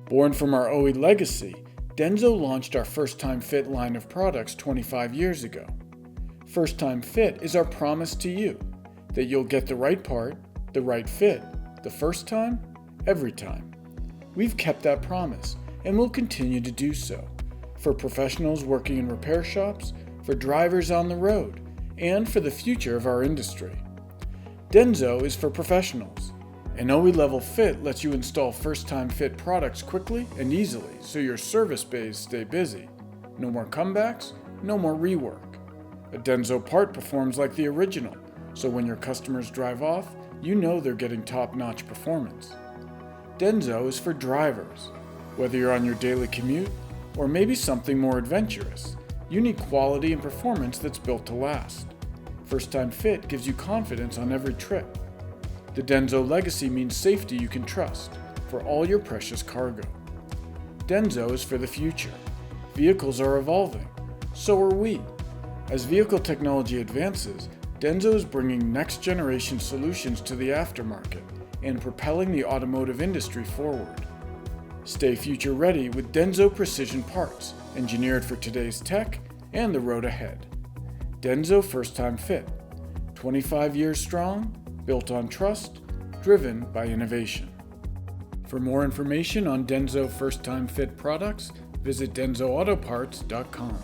Born from our OE legacy, DENSO launched our First Time Fit line of products 25 years ago. First Time Fit is our promise to you that you'll get the right part, the right fit, the first time, every time. We've kept that promise and will continue to do so for professionals working in repair shops, for drivers on the road, and for the future of our industry. DENSO is for professionals. An OE-level fit lets you install first-time fit products quickly and easily so your service bays stay busy. No more comebacks, no more rework. A DENSO part performs like the original, so when your customers drive off, you know they're getting top-notch performance. DENSO is for drivers. Whether you're on your daily commute or maybe something more adventurous, you need quality and performance that's built to last. First Time Fit gives you confidence on every trip. The DENSO legacy means safety you can trust for all your precious cargo. DENSO is for the future. Vehicles are evolving. So are we. As vehicle technology advances, DENSO is bringing next-generation solutions to the aftermarket and propelling the automotive industry forward. Stay future-ready with DENSO precision parts, engineered for today's tech and the road ahead. DENSO First Time Fit. 25 years strong, built on trust, driven by innovation. For more information on DENSO First Time Fit products, visit DensoAutoparts.com.